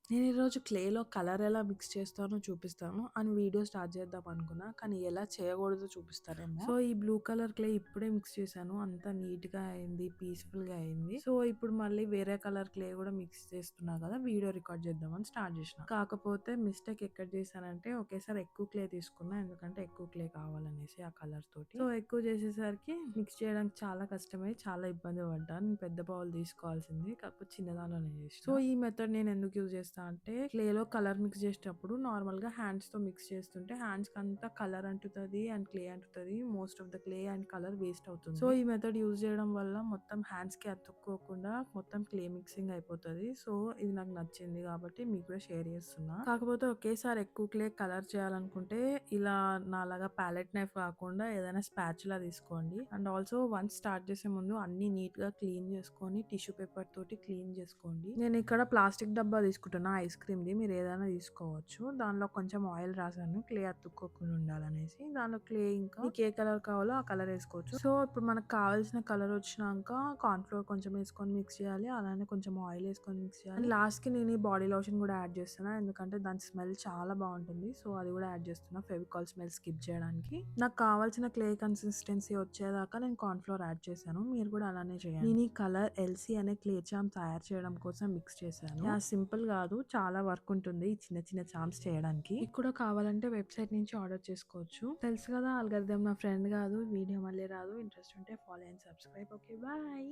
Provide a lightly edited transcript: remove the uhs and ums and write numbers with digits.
నేను ఈరోజు క్లేలో కలర్ ఎలా మిక్స్ చేస్తానో చూపిస్తాను అని వీడియో స్టార్ట్ చేద్దాం అనుకున్నా. కానీ ఎలా చేయకూడదో చూపిస్తానేమో. సో, ఈ బ్లూ కలర్ క్లే ఇప్పుడే మిక్స్ చేశాను. అంతా నీట్‌గా అయింది. పీస్‌ఫుల్‌గా అయింది. సో, ఇప్పుడు మళ్ళీ వేరే కలర్ క్లే కూడా మిక్స్ చేస్తున్నా కదా! వీడియో రికార్డ్ చేద్దామని స్టార్ట్ చేసిన. కాకపోతే మిస్టేక్ ఎక్కడ చేశానంటే ఒకేసారి ఎక్కువ క్లే తీసుకున్నా. ఎందుకంటే ఎక్కువ క్లే కావాలనేసి ఆ కలర్ తోటి. సో, ఎక్కువ చేసేసరికి మిక్స్ చేయడానికి చాలా కష్టమై చాలా ఇబ్బంది పడ్డా. నేను పెద్ద బౌల్ తీసుకోవాల్సింది. కాకపోతే చిన్న దాంట్లోనే చేసిన. సో, ఈ మెథడ్ నేను ఎందుకు యూజ్ చేస్తా అంటే క్లేలో కలర్ మిక్స్ చేసేటప్పుడు నార్మల్‌గా హ్యాండ్స్‌తో మిక్స్ చేస్తుంటే హ్యాండ్స్‌కి అంతా కలర్ అంటుతది అండ్ క్లే అంటుతది. Most of the clay and colour waste అవుతుంది. సో, ఈ మెథడ్ యూజ్ చేయడం వల్ల మొత్తం హ్యాండ్స్‌కి అతుక్కోకుండా మొత్తం క్లే మిక్సింగ్ అయిపోతది. సో, ఇది నాకు నచ్చింది కాబట్టి మీకు కూడా షేర్ చేస్తున్నా. కాకపోతే ఒకేసారి ఎక్కువ క్లే కలర్ చేయాలనుకుంటే ఇలా నాలాగా ప్యాలెట్ నైఫ్ కాకుండా ఏదైనా స్పాచులా తీసుకోండి. అండ్ ఆల్సో వన్స్ స్టార్ట్ చేసే ముందు అన్ని నీట్‌గా క్లీన్ చేసుకొని టిష్యూ పేపర్ తోటి క్లీన్ చేసుకోండి. నేను ఇక్కడ ప్లాస్టిక్ డబ్బా తీసుకుంటున్నా ఐస్ క్రీమ్‌ది. మీరు ఏదైనా తీసుకోవచ్చు. దానిలో కొంచెం ఆయిల్ రాసాను క్లే అతుక్కోకుండా ఉండాలనేసి. దానిలో క్లే ఇంకా మీకు ఏ కలర్ కావాలో ఆ కలర్ ఏసుకోవచ్చు. సో, ఇప్పుడు మనకు కావాల్సిన కలర్ వచ్చినాక కార్న్ ఫ్లోర్ కొంచెం ఏసుకొని మిక్స్ చేయాలి. అలానే కొంచెం ఆయిల్ ఏసుకొని మిక్స్ చేయాలి. అండ్ లాస్ట్‌కి నేను ఈ బాడీ లోషన్ కూడా యాడ్ చేస్తున్నా. ఎందుకంటే దాని స్మెల్ చాలా బాగుంటుంది. సో, అది కూడా యాడ్ చేస్తున్నా ఫెవికాల్ స్మెల్ స్కిప్ చేయడానికి. నాకు కావాల్సిన క్లే కన్సిస్టెన్సీ వచ్చేదాకా నేను కార్న్ ఫ్లోర్ యాడ్ చేశాను. మీరు కూడా అలానే చేయండి. నేను ఈ కలర్ ఎల్సీ అనే క్లే చామ్ తయారు చేయడం కోసం మిక్స్ చేశాను. సింపుల్ కాదు, చాలా వర్క్ ఉంటుంది ఈ చిన్న చిన్న చామ్స్ చేయడానికి. మీకు కూడా కావాలంటే వెబ్సైట్ నుంచి ఆర్డర్ చేసుకోవచ్చు. తెలుసు కదా, అల్గరిథం నా ఫ్రెండ్ కాదు. వీడియో మళ్ళీ రాదు. ఇంట్రెస్ట్ ఉంటే follow and subscribe. Okay, bye.